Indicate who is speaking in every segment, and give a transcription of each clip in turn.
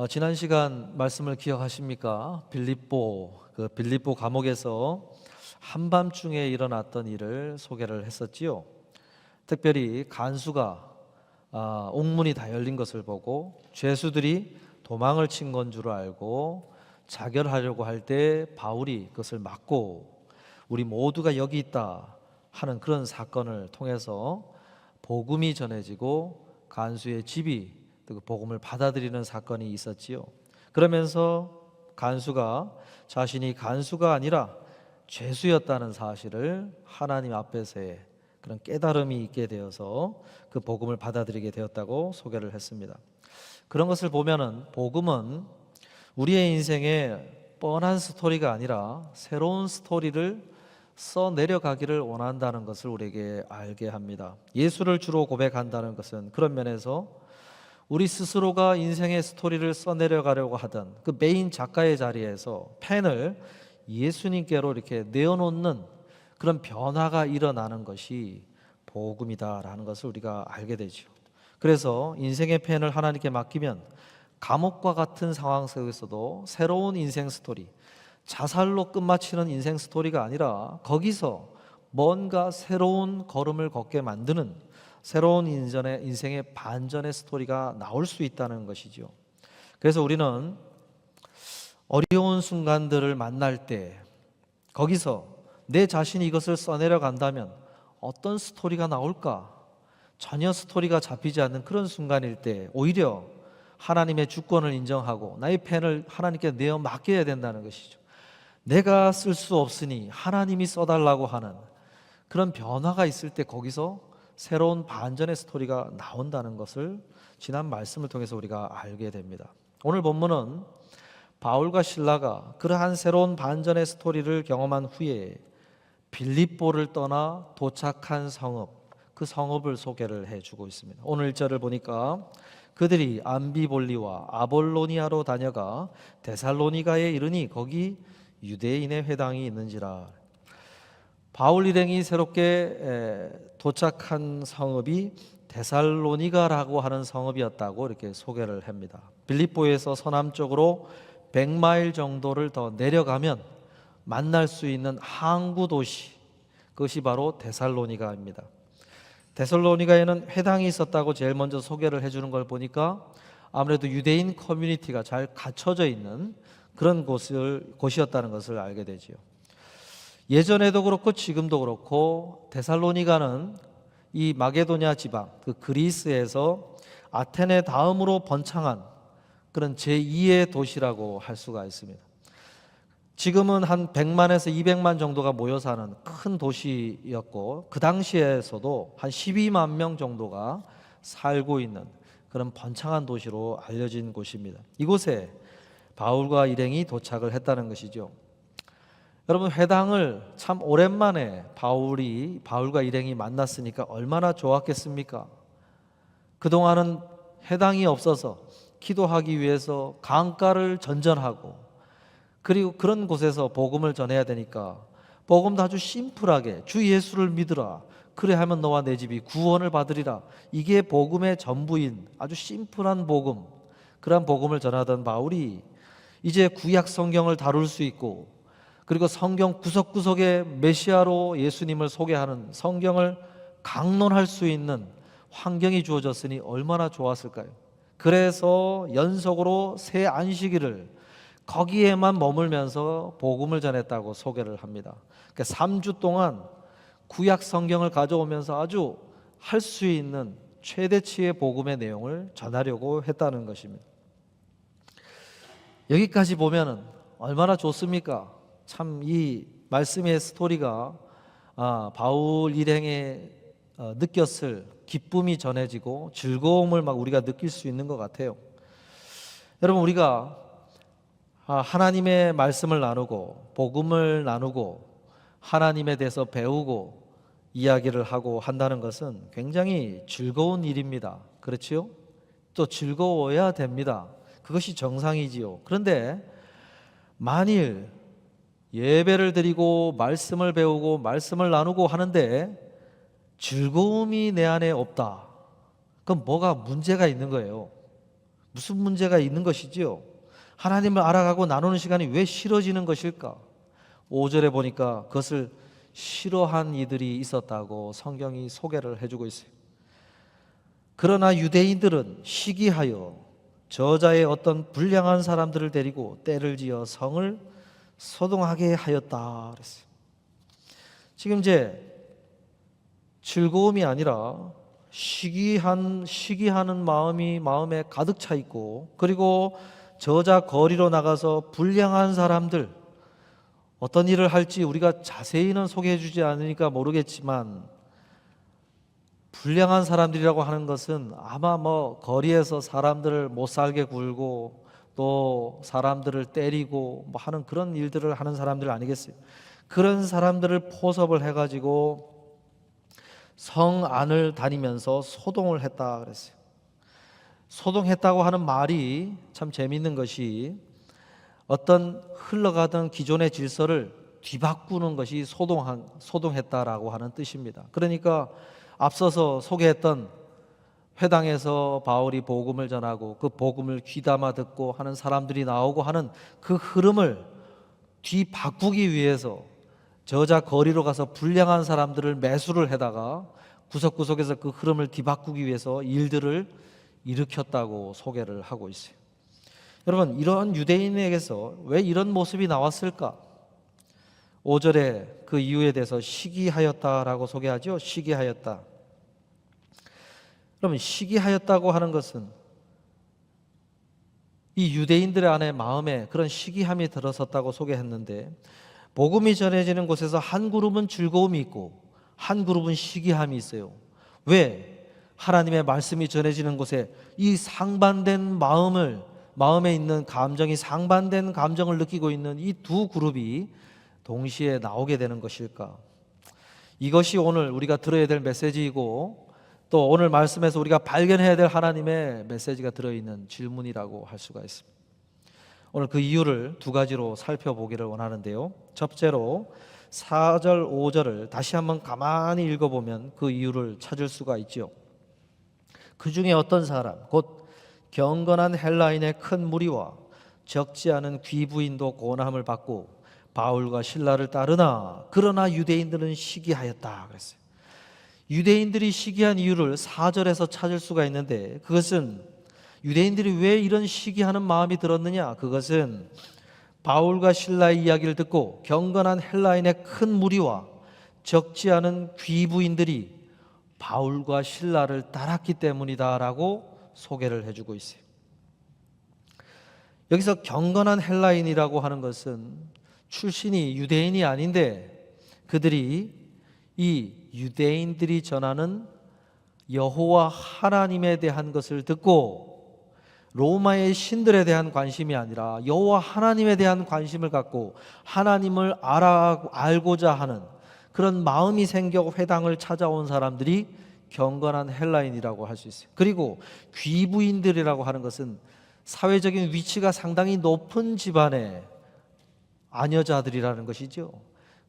Speaker 1: 지난 시간 말씀을 기억하십니까? 빌립보 감옥에서 한밤중에 일어났던 일을 소개를 했었지요. 특별히 간수가 옥문이 다 열린 것을 보고 죄수들이 도망을 친 건 줄 알고 자결하려고 할 때 바울이 그것을 막고 우리 모두가 여기 있다 하는 그런 사건을 통해서 복음이 전해지고 간수의 집이 그 복음을 받아들이는 사건이 있었지요. 그러면서 간수가 자신이 간수가 아니라 죄수였다는 사실을 하나님 앞에서의 그런 깨달음이 있게 되어서 그 복음을 받아들이게 되었다고 소개를 했습니다. 그런 것을 보면은 복음은 우리의 인생에 뻔한 스토리가 아니라 새로운 스토리를 써내려가기를 원한다는 것을 우리에게 알게 합니다. 예수를 주로 고백한다는 것은 그런 면에서 우리 스스로가 인생의 스토리를 써내려가려고 하던 그 메인 작가의 자리에서 펜을 예수님께로 이렇게 내어놓는 그런 변화가 일어나는 것이 복음이다라는 것을 우리가 알게 되죠. 그래서 인생의 펜을 하나님께 맡기면 감옥과 같은 상황 속에서도 새로운 인생 스토리, 자살로 끝마치는 인생 스토리가 아니라 거기서 뭔가 새로운 걸음을 걷게 만드는 새로운 인생의 반전의 스토리가 나올 수 있다는 것이죠. 그래서 우리는 어려운 순간들을 만날 때 거기서 내 자신이 이것을 써내려 간다면 어떤 스토리가 나올까? 전혀 스토리가 잡히지 않는 그런 순간일 때 오히려 하나님의 주권을 인정하고 나의 펜을 하나님께 내어 맡겨야 된다는 것이죠. 내가 쓸 수 없으니 하나님이 써달라고 하는 그런 변화가 있을 때 거기서 새로운 반전의 스토리가 나온다는 것을 지난 말씀을 통해서 우리가 알게 됩니다. 오늘 본문은 바울과 실라가 그러한 새로운 반전의 스토리를 경험한 후에 빌립보를 떠나 도착한 성읍, 그 성읍을 소개를 해주고 있습니다. 오늘 1절을 보니까 그들이 암비볼리와 아볼로니아로 다녀가 데살로니가에 이르니 거기 유대인의 회당이 있는지라. 바울 일행이 새롭게 도착한 성읍이 데살로니가라고 하는 성읍이었다고 이렇게 소개를 합니다. 빌립보에서 서남쪽으로 100마일 정도를 더 내려가면 만날 수 있는 항구 도시, 그것이 바로 데살로니가입니다. 데살로니가에는 회당이 있었다고 제일 먼저 소개를 해주는 걸 보니까 아무래도 유대인 커뮤니티가 잘 갖춰져 있는 그런 곳이었다는 것을 알게 되지요. 예전에도 그렇고 지금도 그렇고 데살로니가는 이 마게도냐 지방, 그 그리스에서 아테네 다음으로 번창한 그런 제2의 도시라고 할 수가 있습니다. 지금은 한 100만에서 200만 정도가 모여 사는 큰 도시였고 그 당시에서도 한 12만 명 정도가 살고 있는 그런 번창한 도시로 알려진 곳입니다. 이곳에 바울과 일행이 도착을 했다는 것이죠. 여러분, 회당을 참 오랜만에 바울과 일행이 만났으니까 얼마나 좋았겠습니까? 그동안은 회당이 없어서 기도하기 위해서 강가를 전전하고 그리고 그런 곳에서 복음을 전해야 되니까 복음도 아주 심플하게 주 예수를 믿으라, 그래 하면 너와 내 집이 구원을 받으리라, 이게 복음의 전부인 아주 심플한 복음, 그런 복음을 전하던 바울이 이제 구약 성경을 다룰 수 있고 그리고 성경 구석구석에 메시아로 예수님을 소개하는 성경을 강론할 수 있는 환경이 주어졌으니 얼마나 좋았을까요? 그래서 연속으로 새 안식일을 거기에만 머물면서 복음을 전했다고 소개를 합니다. 그러니까 3주 동안 구약 성경을 가져오면서 아주 할 수 있는 최대치의 복음의 내용을 전하려고 했다는 것입니다. 여기까지 보면은 얼마나 좋습니까? 참 이 말씀의 스토리가 바울 일행의 느꼈을 기쁨이 전해지고 즐거움을 막 우리가 느낄 수 있는 것 같아요. 여러분, 우리가 하나님의 말씀을 나누고 복음을 나누고 하나님에 대해서 배우고 이야기를 하고 한다는 것은 굉장히 즐거운 일입니다. 그렇지요? 또 즐거워야 됩니다. 그것이 정상이지요. 그런데 만일 예배를 드리고 말씀을 배우고 말씀을 나누고 하는데 즐거움이 내 안에 없다, 그럼 뭐가 문제가 있는 거예요. 무슨 문제가 있는 것이지요? 하나님을 알아가고 나누는 시간이 왜 싫어지는 것일까? 5절에 보니까 그것을 싫어한 이들이 있었다고 성경이 소개를 해주고 있어요. 그러나 유대인들은 시기하여 저자의 어떤 불량한 사람들을 데리고 때를 지어 성을 소동하게 하였다 그랬어요. 지금 이제 즐거움이 아니라 시기하는 마음이 마음에 가득 차 있고, 그리고 저자 거리로 나가서 불량한 사람들, 어떤 일을 할지 우리가 자세히는 소개해 주지 않으니까 모르겠지만, 불량한 사람들이라고 하는 것은 아마 거리에서 사람들을 못 살게 굴고 또 사람들을 때리고 하는 그런 일들을 하는 사람들 아니겠어요? 그런 사람들을 포섭을 해가지고 성 안을 다니면서 소동을 했다 그랬어요. 소동했다고 하는 말이 참 재미있는 것이, 어떤 흘러가던 기존의 질서를 뒤바꾸는 것이 소동했다라고 하는 뜻입니다. 그러니까 앞서서 소개했던 회당에서 바울이 복음을 전하고 그 복음을 귀담아 듣고 하는 사람들이 나오고 하는 그 흐름을 뒤바꾸기 위해서 저자 거리로 가서 불량한 사람들을 매수를 해다가 구석구석에서 그 흐름을 뒤바꾸기 위해서 일들을 일으켰다고 소개를 하고 있어요. 여러분, 이런 유대인에게서 왜 이런 모습이 나왔을까? 5절에 그 이유에 대해서 시기하였다라고 소개하죠. 시기하였다. 그러면 시기하였다고 하는 것은 이 유대인들의 안에 마음에 그런 시기함이 들어섰다고 소개했는데, 복음이 전해지는 곳에서 한 그룹은 즐거움이 있고 한 그룹은 시기함이 있어요. 왜? 하나님의 말씀이 전해지는 곳에 이 상반된 마음에 있는 감정이 상반된 감정을 느끼고 있는 이 두 그룹이 동시에 나오게 되는 것일까? 이것이 오늘 우리가 들어야 될 메시지이고, 또 오늘 말씀에서 우리가 발견해야 될 하나님의 메시지가 들어있는 질문이라고 할 수가 있습니다. 오늘 그 이유를 두 가지로 살펴보기를 원하는데요. 첫째로 4절 5절을 다시 한번 가만히 읽어보면 그 이유를 찾을 수가 있죠. 그 중에 어떤 사람, 곧 경건한 헬라인의 큰 무리와 적지 않은 귀부인도 고난을 받고 바울과 실라를 따르나 그러나 유대인들은 시기하였다 그랬어요. 유대인들이 시기한 이유를 4절에서 찾을 수가 있는데, 그것은 유대인들이 왜 이런 시기하는 마음이 들었느냐? 그것은 바울과 실라의 이야기를 듣고 경건한 헬라인의 큰 무리와 적지 않은 귀부인들이 바울과 실라를 따랐기 때문이다라고 소개를 해주고 있어요. 여기서 경건한 헬라인이라고 하는 것은 출신이 유대인이 아닌데, 그들이 이 유대인들이 전하는 여호와 하나님에 대한 것을 듣고 로마의 신들에 대한 관심이 아니라 여호와 하나님에 대한 관심을 갖고 하나님을 알고자 하는 그런 마음이 생겨 회당을 찾아온 사람들이 경건한 헬라인이라고 할 수 있어요. 그리고 귀부인들이라고 하는 것은 사회적인 위치가 상당히 높은 집안의 아녀자들이라는 것이죠.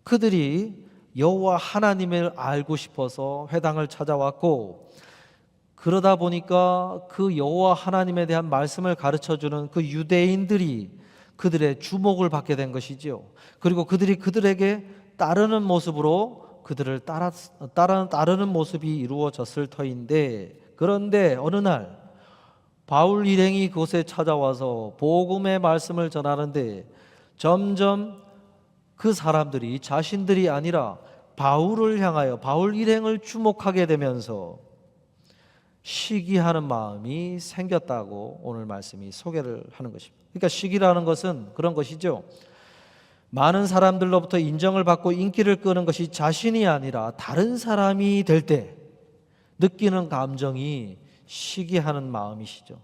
Speaker 1: 그들이 여호와 하나님을 알고 싶어서 회당을 찾아왔고, 그러다 보니까 그 여호와 하나님에 대한 말씀을 가르쳐주는 그 유대인들이 그들의 주목을 받게 된 것이죠. 그리고 그들이 그들에게 따르는 모습으로 그들을 따르는 모습이 이루어졌을 터인데, 그런데 어느 날 바울 일행이 그곳에 찾아와서 복음의 말씀을 전하는데 점점 그 사람들이 자신들이 아니라 바울을 향하여 바울 일행을 주목하게 되면서 시기하는 마음이 생겼다고 오늘 말씀이 소개를 하는 것입니다. 그러니까 시기라는 것은 그런 것이죠. 많은 사람들로부터 인정을 받고 인기를 끄는 것이 자신이 아니라 다른 사람이 될 때 느끼는 감정이 시기하는 마음이시죠.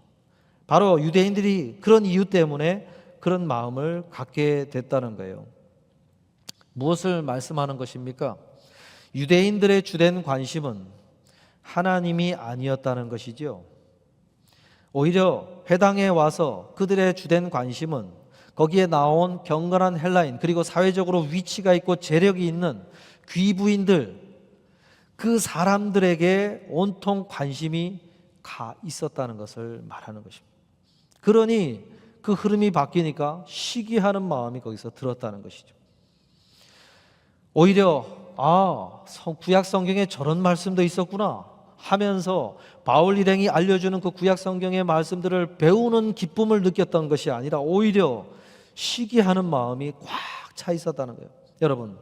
Speaker 1: 바로 유대인들이 그런 이유 때문에 그런 마음을 갖게 됐다는 거예요. 무엇을 말씀하는 것입니까? 유대인들의 주된 관심은 하나님이 아니었다는 것이죠. 오히려 회당에 와서 그들의 주된 관심은 거기에 나온 경건한 헬라인, 그리고 사회적으로 위치가 있고 재력이 있는 귀부인들, 그 사람들에게 온통 관심이 가 있었다는 것을 말하는 것입니다. 그러니 그 흐름이 바뀌니까 시기하는 마음이 거기서 들었다는 것이죠. 오히려 구약 성경에 저런 말씀도 있었구나 하면서 바울 일행이 알려주는 그 구약 성경의 말씀들을 배우는 기쁨을 느꼈던 것이 아니라 오히려 시기하는 마음이 꽉 차 있었다는 거예요. 여러분,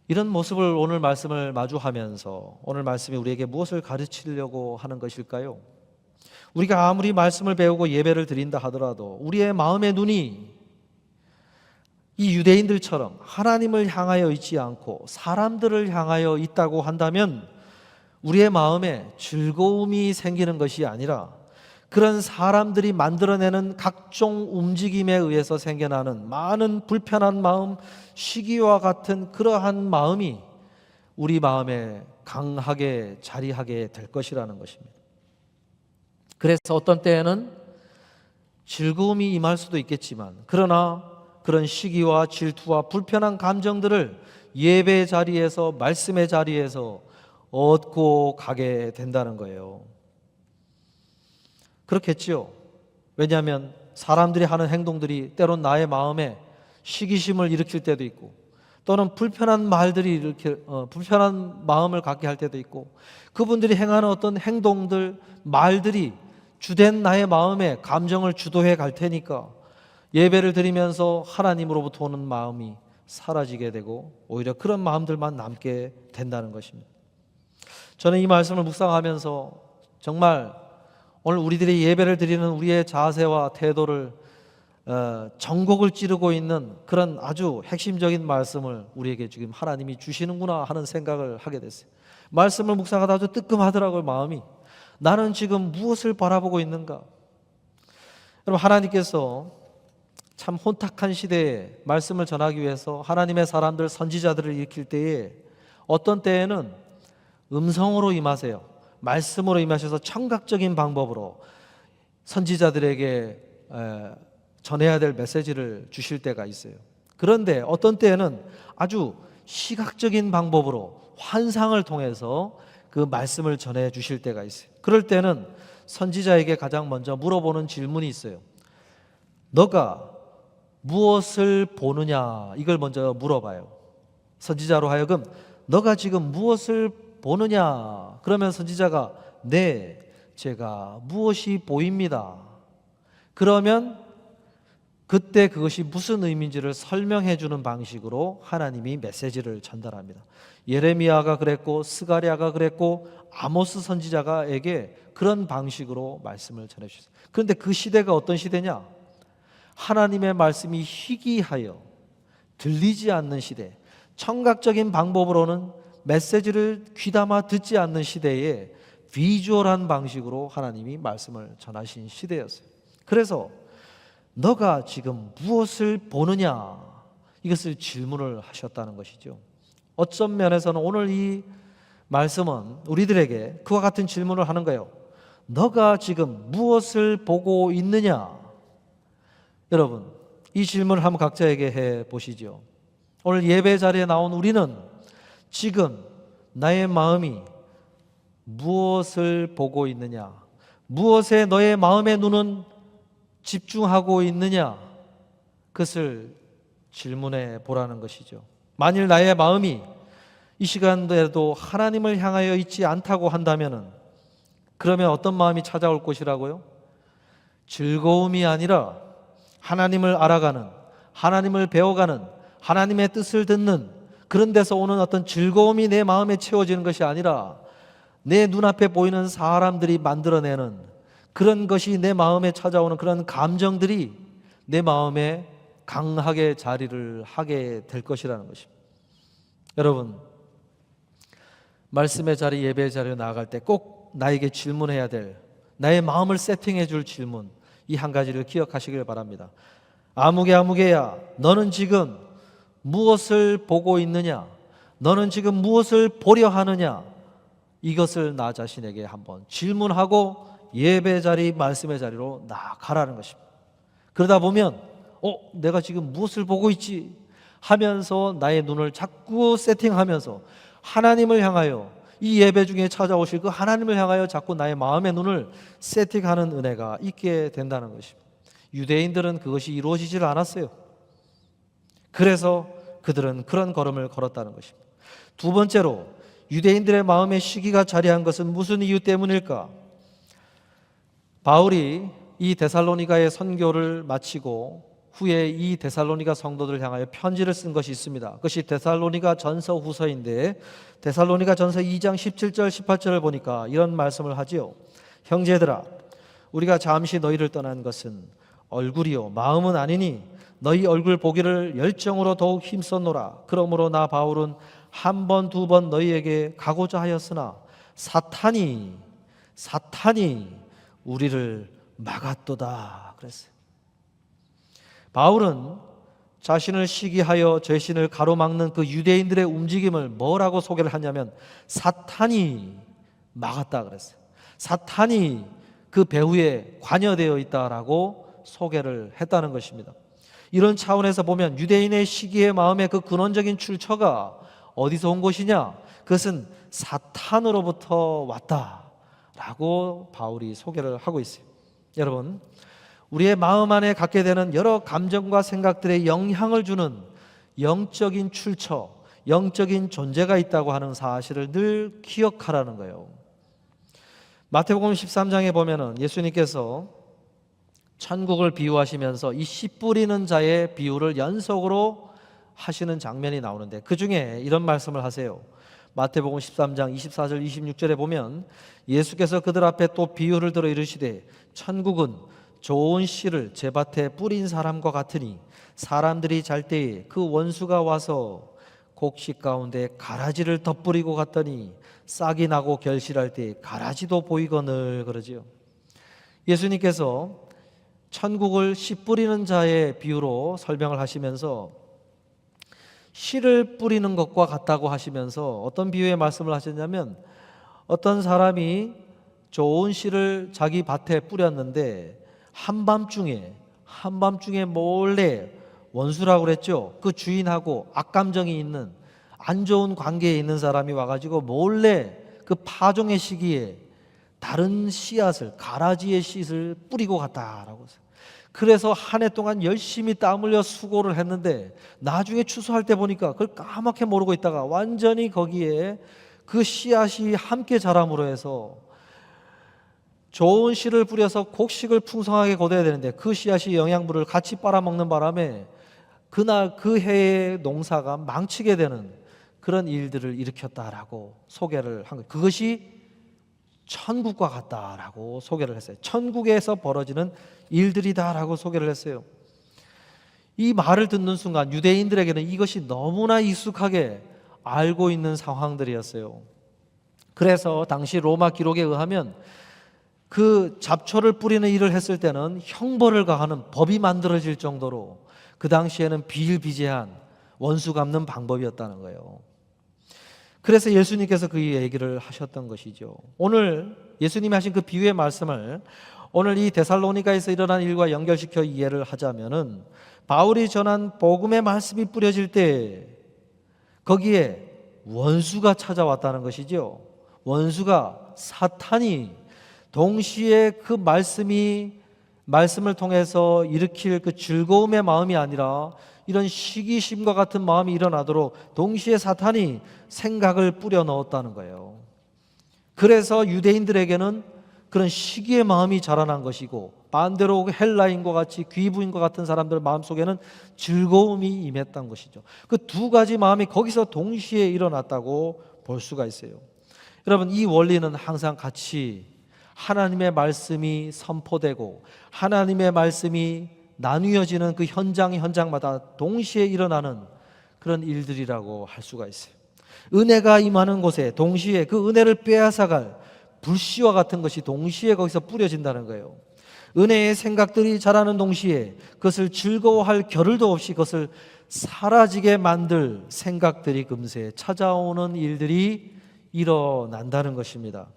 Speaker 1: 이런 모습을 오늘 말씀을 마주하면서 오늘 말씀이 우리에게 무엇을 가르치려고 하는 것일까요? 우리가 아무리 말씀을 배우고 예배를 드린다 하더라도 우리의 마음의 눈이 이 유대인들처럼 하나님을 향하여 있지 않고 사람들을 향하여 있다고 한다면 우리의 마음에 즐거움이 생기는 것이 아니라 그런 사람들이 만들어내는 각종 움직임에 의해서 생겨나는 많은 불편한 마음, 시기와 같은 그러한 마음이 우리 마음에 강하게 자리하게 될 것이라는 것입니다. 그래서 어떤 때에는 즐거움이 임할 수도 있겠지만 그러나 그런 시기와 질투와 불편한 감정들을 예배 자리에서 말씀의 자리에서 얻고 가게 된다는 거예요. 그렇겠지요. 왜냐하면 사람들이 하는 행동들이 때론 나의 마음에 시기심을 일으킬 때도 있고 또는 불편한 말들이 불편한 마음을 갖게 할 때도 있고 그분들이 행하는 어떤 행동들, 말들이 주된 나의 마음에 감정을 주도해 갈 테니까 예배를 드리면서 하나님으로부터 오는 마음이 사라지게 되고 오히려 그런 마음들만 남게 된다는 것입니다. 저는 이 말씀을 묵상하면서 정말 오늘 우리들이 예배를 드리는 우리의 자세와 태도를 전곡을 찌르고 있는 그런 아주 핵심적인 말씀을 우리에게 지금 하나님이 주시는구나 하는 생각을 하게 됐어요. 말씀을 묵상하다 아주 뜨끔하더라고요. 마음이. 나는 지금 무엇을 바라보고 있는가? 여러분, 하나님께서 참 혼탁한 시대에 말씀을 전하기 위해서 하나님의 사람들, 선지자들을 일으킬 때에 어떤 때에는 음성으로 임하세요. 말씀으로 임하셔서 청각적인 방법으로 선지자들에게 전해야 될 메시지를 주실 때가 있어요. 그런데 어떤 때에는 아주 시각적인 방법으로 환상을 통해서 그 말씀을 전해 주실 때가 있어요. 그럴 때는 선지자에게 가장 먼저 물어보는 질문이 있어요. 너가 무엇을 보느냐? 이걸 먼저 물어봐요. 선지자로 하여금 너가 지금 무엇을 보느냐? 그러면 선지자가 네, 제가 무엇이 보입니다. 그러면 그때 그것이 무슨 의미인지를 설명해 주는 방식으로 하나님이 메시지를 전달합니다. 예레미야가 그랬고 스가랴가 그랬고 아모스 선지자가에게 그런 방식으로 말씀을 전해 주셨어요. 그런데 그 시대가 어떤 시대냐? 하나님의 말씀이 희귀하여 들리지 않는 시대, 청각적인 방법으로는 메시지를 귀담아 듣지 않는 시대에 비주얼한 방식으로 하나님이 말씀을 전하신 시대였어요. 그래서 너가 지금 무엇을 보느냐? 이것을 질문을 하셨다는 것이죠. 어떤 면에서는 오늘 이 말씀은 우리들에게 그와 같은 질문을 하는 거예요. 너가 지금 무엇을 보고 있느냐? 여러분, 이 질문을 한번 각자에게 해 보시죠. 오늘 예배 자리에 나온 우리는 지금 나의 마음이 무엇을 보고 있느냐? 무엇에 너의 마음의 눈은 집중하고 있느냐? 그것을 질문해 보라는 것이죠. 만일 나의 마음이 이 시간에도 하나님을 향하여 있지 않다고 한다면 그러면 어떤 마음이 찾아올 것이라고요? 즐거움이 아니라 하나님을 알아가는, 하나님을 배워가는, 하나님의 뜻을 듣는 그런 데서 오는 어떤 즐거움이 내 마음에 채워지는 것이 아니라 내 눈앞에 보이는 사람들이 만들어내는 그런 것이 내 마음에 찾아오는 그런 감정들이 내 마음에 강하게 자리를 하게 될 것이라는 것입니다. 여러분, 말씀의 자리, 예배의 자리로 나아갈 때 꼭 나에게 질문해야 될, 나의 마음을 세팅해 줄 질문, 이 한 가지를 기억하시길 바랍니다. 아무개야, 너는 지금 무엇을 보고 있느냐? 너는 지금 무엇을 보려 하느냐? 이것을 나 자신에게 한번 질문하고 예배 자리, 말씀의 자리로 나아가라는 것입니다. 그러다 보면 내가 지금 무엇을 보고 있지? 하면서 나의 눈을 자꾸 세팅하면서 하나님을 향하여 이 예배 중에 찾아오실 그 하나님을 향하여 자꾸 나의 마음의 눈을 세팅하는 은혜가 있게 된다는 것입니다. 유대인들은 그것이 이루어지질 않았어요. 그래서 그들은 그런 걸음을 걸었다는 것입니다. 두 번째로 유대인들의 마음의 시기가 자리한 것은 무슨 이유 때문일까? 바울이 이 데살로니가의 선교를 마치고 후에 이 데살로니가 성도들을 향하여 편지를 쓴 것이 있습니다. 그것이 데살로니가 전서 후서인데 데살로니가 전서 2장 17절 18절을 보니까 이런 말씀을 하지요. 형제들아, 우리가 잠시 너희를 떠난 것은 얼굴이요 마음은 아니니 너희 얼굴 보기를 열정으로 더욱 힘썼노라. 그러므로 나 바울은 한 번 두 번 너희에게 가고자 하였으나 사탄이 우리를 막았도다 그랬어요. 바울은 자신을 시기하여 죄신을 가로막는 그 유대인들의 움직임을 뭐라고 소개를 하냐면 사탄이 막았다 그랬어요. 사탄이 그 배후에 관여되어 있다라고 소개를 했다는 것입니다. 이런 차원에서 보면 유대인의 시기의 마음의 그 근원적인 출처가 어디서 온 것이냐? 그것은 사탄으로부터 왔다라고 바울이 소개를 하고 있어요. 여러분, 우리의 마음 안에 갖게 되는 여러 감정과 생각들에 영향을 주는 영적인 출처, 영적인 존재가 있다고 하는 사실을 늘 기억하라는 거예요. 마태복음 13장에 보면은 예수님께서 천국을 비유하시면서 이 씨 뿌리는 자의 비유를 연속으로 하시는 장면이 나오는데 그 중에 이런 말씀을 하세요. 마태복음 13장 24절 26절에 보면 예수께서 그들 앞에 또 비유를 들어 이르시되 천국은 좋은 씨를 제 밭에 뿌린 사람과 같으니 사람들이 잘 때에 그 원수가 와서 곡식 가운데 가라지를 덧뿌리고 갔더니 싹이 나고 결실할 때에 가라지도 보이거늘 그러지요. 예수님께서 천국을 씨 뿌리는 자의 비유로 설명을 하시면서 씨를 뿌리는 것과 같다고 하시면서 어떤 비유의 말씀을 하셨냐면 어떤 사람이 좋은 씨를 자기 밭에 뿌렸는데 한밤중에 몰래 원수라고 그랬죠. 그 주인하고 악감정이 있는 안 좋은 관계에 있는 사람이 와가지고 몰래 그 파종의 시기에 다른 씨앗을 가라지의 씨를 뿌리고 갔다라고 했어요. 그래서 한 해 동안 열심히 땀 흘려 수고를 했는데 나중에 추수할 때 보니까 그걸 까맣게 모르고 있다가 완전히 거기에 그 씨앗이 함께 자람으로 해서 좋은 씨를 뿌려서 곡식을 풍성하게 거둬야 되는데 그 씨앗이 영양분을 같이 빨아먹는 바람에 그날 그 해의 농사가 망치게 되는 그런 일들을 일으켰다라고 소개를 한 거예요. 그것이 천국과 같다라고 소개를 했어요. 천국에서 벌어지는 일들이다라고 소개를 했어요. 이 말을 듣는 순간 유대인들에게는 이것이 너무나 익숙하게 알고 있는 상황들이었어요. 그래서 당시 로마 기록에 의하면 그 잡초를 뿌리는 일을 했을 때는 형벌을 가하는 법이 만들어질 정도로 그 당시에는 비일비재한 원수 갚는 방법이었다는 거예요. 그래서 예수님께서 그 얘기를 하셨던 것이죠. 오늘 예수님이 하신 그 비유의 말씀을 오늘 이 데살로니가에서 일어난 일과 연결시켜 이해를 하자면은 바울이 전한 복음의 말씀이 뿌려질 때 거기에 원수가 찾아왔다는 것이죠. 원수가 사탄이 동시에 그 말씀을 통해서 일으킬 그 즐거움의 마음이 아니라 이런 시기심과 같은 마음이 일어나도록 동시에 사탄이 생각을 뿌려 넣었다는 거예요. 그래서 유대인들에게는 그런 시기의 마음이 자라난 것이고 반대로 헬라인과 같이 귀부인과 같은 사람들 마음속에는 즐거움이 임했던 것이죠. 그 두 가지 마음이 거기서 동시에 일어났다고 볼 수가 있어요. 여러분, 이 원리는 항상 같이 하나님의 말씀이 선포되고 하나님의 말씀이 나누어지는 그 현장마다 동시에 일어나는 그런 일들이라고 할 수가 있어요. 은혜가 임하는 곳에 동시에 그 은혜를 빼앗아갈 불씨와 같은 것이 동시에 거기서 뿌려진다는 거예요. 은혜의 생각들이 자라는 동시에 그것을 즐거워할 겨를도 없이 그것을 사라지게 만들 생각들이 금세 찾아오는 일들이 일어난다는 것입니다.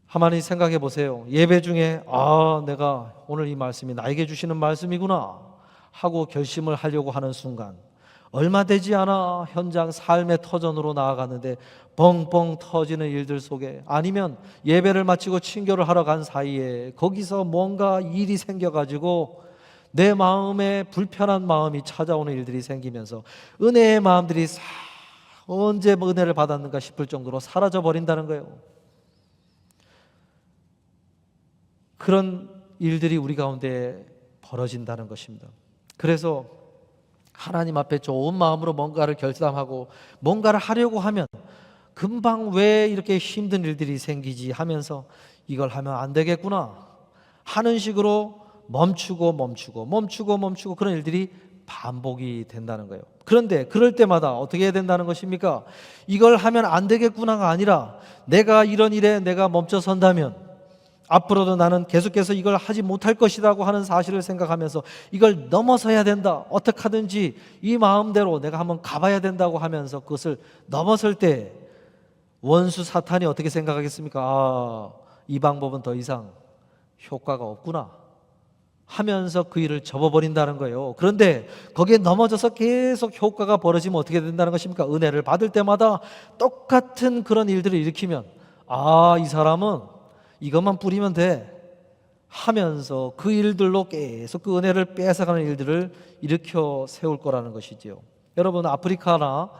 Speaker 1: 가만히 생각해 보세요. 예배 중에 내가 오늘 이 말씀이 나에게 주시는 말씀이구나 하고 결심을 하려고 하는 순간 얼마 되지 않아 현장 삶의 터전으로 나아갔는데 뻥뻥 터지는 일들 속에, 아니면 예배를 마치고 친교를 하러 간 사이에 거기서 뭔가 일이 생겨가지고 내 마음에 불편한 마음이 찾아오는 일들이 생기면서 은혜의 마음들이 언제 은혜를 받았는가 싶을 정도로 사라져 버린다는 거예요. 그런 일들이 우리 가운데 벌어진다는 것입니다. 그래서 하나님 앞에 좋은 마음으로 뭔가를 결단하고 뭔가를 하려고 하면 금방 왜 이렇게 힘든 일들이 생기지 하면서 이걸 하면 안 되겠구나 하는 식으로 멈추고 그런 일들이 반복이 된다는 거예요. 그런데 그럴 때마다 어떻게 해야 된다는 것입니까? 이걸 하면 안 되겠구나가 아니라 내가 이런 일에 내가 멈춰선다면 앞으로도 나는 계속해서 이걸 하지 못할 것이라고 하는 사실을 생각하면서 이걸 넘어서야 된다, 어떻게 하든지 이 마음대로 내가 한번 가봐야 된다고 하면서 그것을 넘어설 때 원수 사탄이 어떻게 생각하겠습니까? 이 방법은 더 이상 효과가 없구나 하면서 그 일을 접어버린다는 거예요. 그런데 거기에 넘어져서 계속 효과가 벌어지면 어떻게 된다는 것입니까? 은혜를 받을 때마다 똑같은 그런 일들을 일으키면 이 사람은 이것만 뿌리면 돼 하면서 그 일들로 계속 그 은혜를 뺏어가는 일들을 일으켜 세울 거라는 것이지요. 여러분, 아프리카나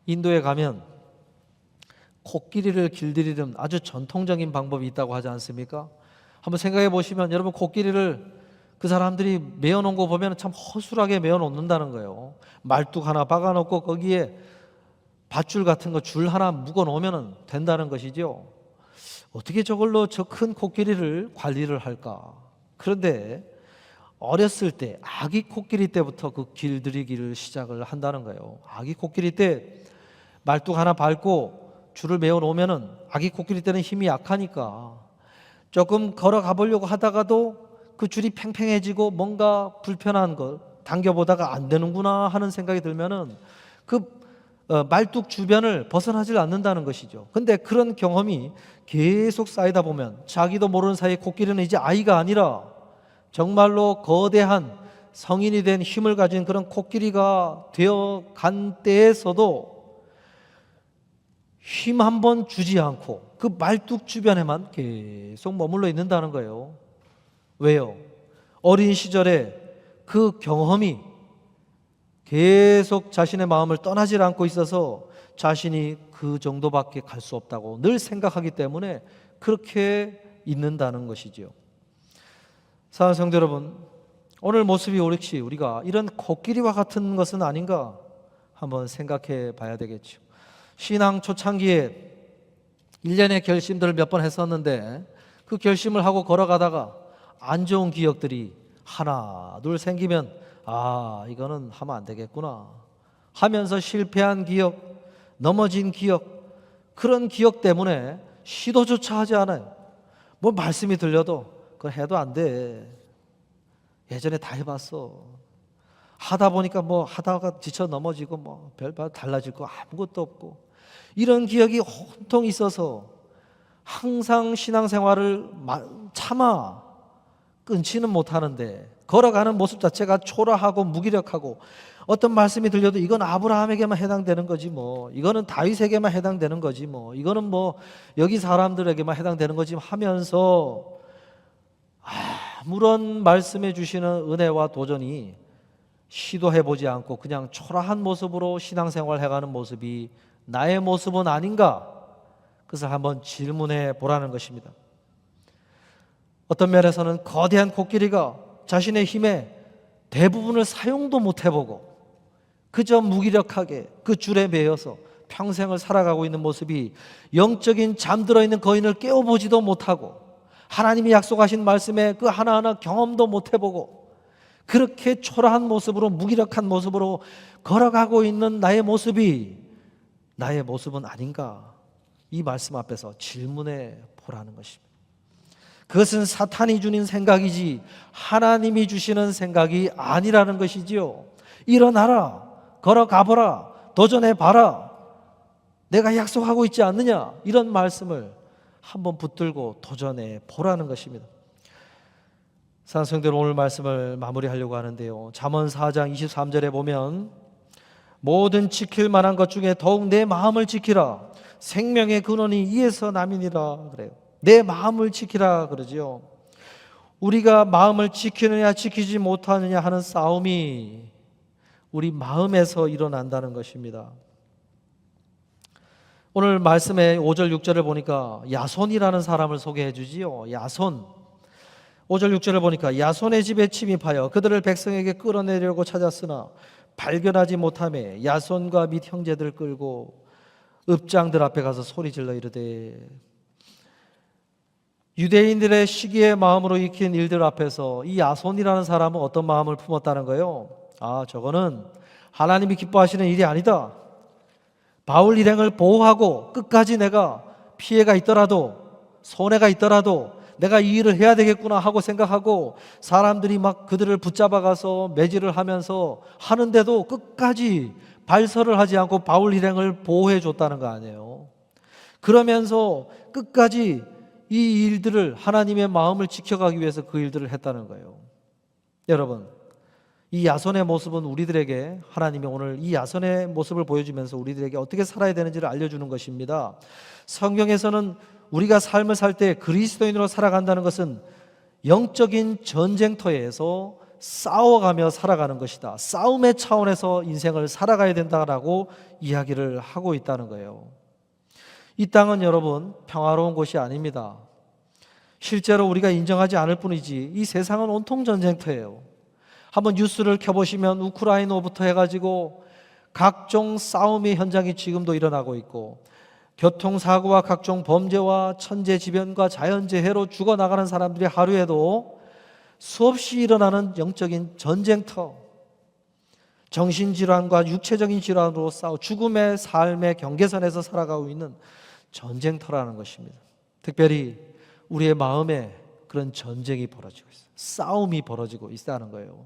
Speaker 1: 인도에 가면 코끼리를 길들이는 아주 전통적인 방법이 있다고 하지 않습니까? 한번 생각해 보시면 여러분, 코끼리를 그 사람들이 메어놓은 거 보면 참 허술하게 메어놓는다는 거예요. 말뚝 하나 박아놓고 거기에 밧줄 같은 거 줄 하나 묶어놓으면 된다는 것이죠. 어떻게 저걸로 저 큰 코끼리를 관리를 할까? 그런데 어렸을 때 아기 코끼리 때부터 그 길들이기를 시작을 한다는 거예요. 아기 코끼리 때 말뚝 하나 밟고 줄을 메어 놓으면은 아기 코끼리 때는 힘이 약하니까 조금 걸어가 보려고 하다가도 그 줄이 팽팽해지고 뭔가 불편한 걸 당겨보다가 안 되는구나 하는 생각이 들면은 그 말뚝 주변을 벗어나질 않는다는 것이죠. 근데 그런 경험이 계속 쌓이다 보면 자기도 모르는 사이에 코끼리는 이제 아이가 아니라 정말로 거대한 성인이 된 힘을 가진 그런 코끼리가 되어 간 때에서도 힘 한 번 주지 않고 그 말뚝 주변에만 계속 머물러 있는다는 거예요. 왜요? 어린 시절에 그 경험이 계속 자신의 마음을 떠나질 않고 있어서 자신이 그 정도밖에 갈 수 없다고 늘 생각하기 때문에 그렇게 있는다는 것이지요. 사랑하는 성도 여러분, 오늘 모습이 옳지 우리가 이런 코끼리와 같은 것은 아닌가 한번 생각해 봐야 되겠죠. 신앙 초창기에 일련의 결심들을 몇 번 했었는데 그 결심을 하고 걸어가다가 안 좋은 기억들이 하나 둘 생기면 이거는 하면 안 되겠구나 하면서 실패한 기억, 넘어진 기억, 그런 기억 때문에 시도조차 하지 않아요. 뭐 말씀이 들려도 그거 해도 안 돼. 예전에 다 해봤어. 하다 보니까 뭐 하다가 지쳐 넘어지고 뭐 별반 달라질 거 아무것도 없고 이런 기억이 온통 있어서 항상 신앙생활을 참아 끊지는 못하는데 걸어가는 모습 자체가 초라하고 무기력하고 어떤 말씀이 들려도 이건 아브라함에게만 해당되는 거지 뭐 이거는 다윗에게만 해당되는 거지 뭐 이거는 뭐 여기 사람들에게만 해당되는 거지 하면서 아무런 말씀해 주시는 은혜와 도전이 시도해보지 않고 그냥 초라한 모습으로 신앙생활 해가는 모습이 나의 모습은 아닌가? 그것을 한번 질문해 보라는 것입니다. 어떤 면에서는 거대한 코끼리가 자신의 힘의 대부분을 사용도 못 해보고 그저 무기력하게 그 줄에 매여서 평생을 살아가고 있는 모습이 영적인 잠들어 있는 거인을 깨워보지도 못하고 하나님이 약속하신 말씀에 그 하나하나 경험도 못 해보고 그렇게 초라한 모습으로 무기력한 모습으로 걸어가고 있는 나의 모습이 나의 모습은 아닌가? 이 말씀 앞에서 질문해 보라는 것입니다. 그것은 사탄이 주는 생각이지 하나님이 주시는 생각이 아니라는 것이지요. 일어나라, 걸어가보라, 도전해봐라, 내가 약속하고 있지 않느냐, 이런 말씀을 한번 붙들고 도전해 보라는 것입니다. 사랑하는 성도들, 오늘 말씀을 마무리하려고 하는데요, 잠언 4장 23절에 보면 모든 지킬 만한 것 중에 더욱 내 마음을 지키라. 생명의 근원이 이에서 남이니라 그래요. 내 마음을 지키라 그러지요. 우리가 마음을 지키느냐 지키지 못하느냐 하는 싸움이 우리 마음에서 일어난다는 것입니다. 오늘 말씀의 5절 6절을 보니까 야손이라는 사람을 소개해 주지요. 야손. 5절 6절을 보니까 야손의 집에 침입하여 그들을 백성에게 끌어내려고 찾았으나 발견하지 못하며 야손과 및 형제들을 끌고 읍장들 앞에 가서 소리질러 이르되, 유대인들의 시기의 마음으로 익힌 일들 앞에서 이 야손이라는 사람은 어떤 마음을 품었다는 거예요? 저거는 하나님이 기뻐하시는 일이 아니다. 바울 일행을 보호하고 끝까지 내가 피해가 있더라도 손해가 있더라도 내가 이 일을 해야 되겠구나 하고 생각하고 사람들이 막 그들을 붙잡아가서 매질을 하면서 하는데도 끝까지 발설을 하지 않고 바울 일행을 보호해 줬다는 거 아니에요. 그러면서 끝까지 이 일들을 하나님의 마음을 지켜가기 위해서 그 일들을 했다는 거예요. 여러분, 이 야손의 모습은 우리들에게 하나님이 오늘 이 야손의 모습을 보여주면서 우리들에게 어떻게 살아야 되는지를 알려주는 것입니다. 성경에서는 우리가 삶을 살 때 그리스도인으로 살아간다는 것은 영적인 전쟁터에서 싸워가며 살아가는 것이다. 싸움의 차원에서 인생을 살아가야 된다라고 이야기를 하고 있다는 거예요. 이 땅은 여러분 평화로운 곳이 아닙니다. 실제로 우리가 인정하지 않을 뿐이지 이 세상은 온통 전쟁터예요. 한번 뉴스를 켜보시면 우크라이나부터 해가지고 각종 싸움의 현장이 지금도 일어나고 있고 교통사고와 각종 범죄와 천재지변과 자연재해로 죽어나가는 사람들이 하루에도 수없이 일어나는 영적인 전쟁터, 정신질환과 육체적인 질환으로 싸워 죽음의 삶의 경계선에서 살아가고 있는 전쟁터라는 것입니다. 특별히 우리의 마음에 그런 전쟁이 벌어지고 있어요. 싸움이 벌어지고 있다는 거예요.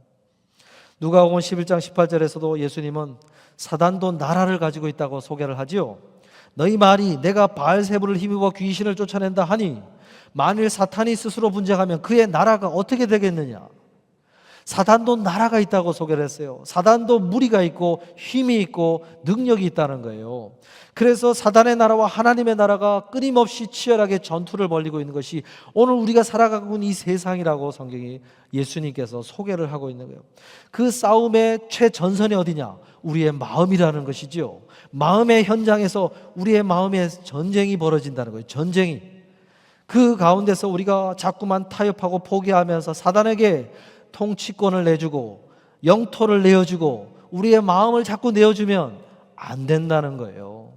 Speaker 1: 누가복음 11장 18절에서도 예수님은 사단도 나라를 가지고 있다고 소개를 하지요. 너희 말이 내가 바알세불을 힘입어 귀신을 쫓아낸다 하니 만일 사탄이 스스로 분쟁하면 그의 나라가 어떻게 되겠느냐. 사단도 나라가 있다고 소개를 했어요. 사단도 무리가 있고 힘이 있고 능력이 있다는 거예요. 그래서 사단의 나라와 하나님의 나라가 끊임없이 치열하게 전투를 벌이고 있는 것이 오늘 우리가 살아가고 있는 이 세상이라고 성경이 예수님께서 소개를 하고 있는 거예요. 그 싸움의 최전선이 어디냐? 우리의 마음이라는 것이죠. 마음의 현장에서 우리의 마음에 전쟁이 벌어진다는 거예요. 전쟁이. 그 가운데서 우리가 자꾸만 타협하고 포기하면서 사단에게 통치권을 내주고 영토를 내어주고 우리의 마음을 자꾸 내어주면 안 된다는 거예요.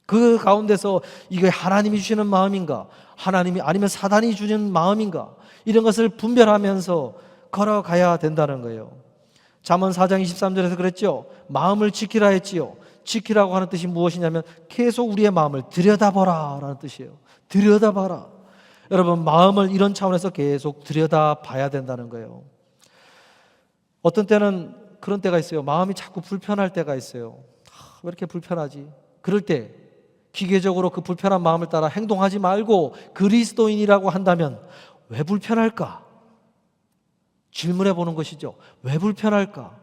Speaker 1: 그 가운데서 이게 하나님이 주시는 마음인가, 하나님이 아니면 사단이 주는 마음인가, 이런 것을 분별하면서 걸어가야 된다는 거예요. 잠언 4장 23절에서 그랬죠. 마음을 지키라 했지요. 지키라고 하는 뜻이 무엇이냐면 계속 우리의 마음을 들여다보라 라는 뜻이에요. 들여다봐라. 여러분, 마음을 이런 차원에서 계속 들여다봐야 된다는 거예요. 어떤 때는 그런 때가 있어요. 마음이 자꾸 불편할 때가 있어요. 왜 이렇게 불편하지? 그럴 때 기계적으로 그 불편한 마음을 따라 행동하지 말고 그리스도인이라고 한다면 왜 불편할까? 질문해 보는 것이죠. 왜 불편할까?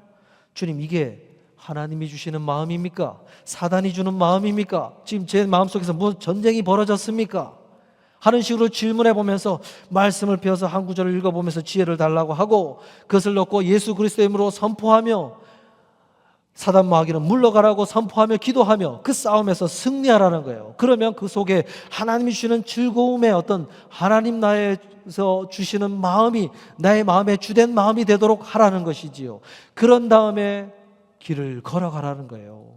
Speaker 1: 주님, 이게 하나님이 주시는 마음입니까? 사단이 주는 마음입니까? 지금 제 마음속에서 무슨 전쟁이 벌어졌습니까? 하는 식으로 질문해 보면서 말씀을 펴서 한 구절을 읽어보면서 지혜를 달라고 하고 그것을 놓고 예수 그리스도의 이름으로 선포하며 사단 마귀는 물러가라고 선포하며 기도하며 그 싸움에서 승리하라는 거예요. 그러면 그 속에 하나님이 주시는 즐거움의 어떤 하나님 나에서 주시는 마음이 나의 마음의 주된 마음이 되도록 하라는 것이지요. 그런 다음에 길을 걸어가라는 거예요.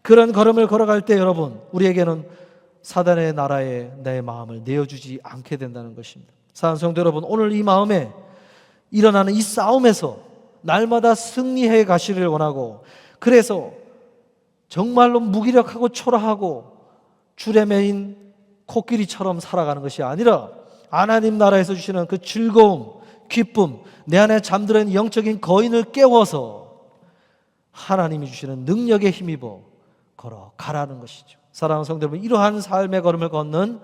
Speaker 1: 그런 걸음을 걸어갈 때 여러분, 우리에게는 사단의 나라에 내 마음을 내어주지 않게 된다는 것입니다. 사랑하는 성도 여러분, 오늘 이 마음에 일어나는 이 싸움에서 날마다 승리해 가시를 원하고, 그래서 정말로 무기력하고 초라하고 줄에 매인 코끼리처럼 살아가는 것이 아니라 하나님 나라에서 주시는 그 즐거움, 기쁨, 내 안에 잠들어 있는 영적인 거인을 깨워서 하나님이 주시는 능력에 힘입어 걸어가라는 것이죠. 사랑하는 성도 여러분, 이러한 삶의 걸음을 걷는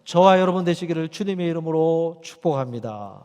Speaker 1: 저와 여러분 되시기를 주님의 이름으로 축복합니다.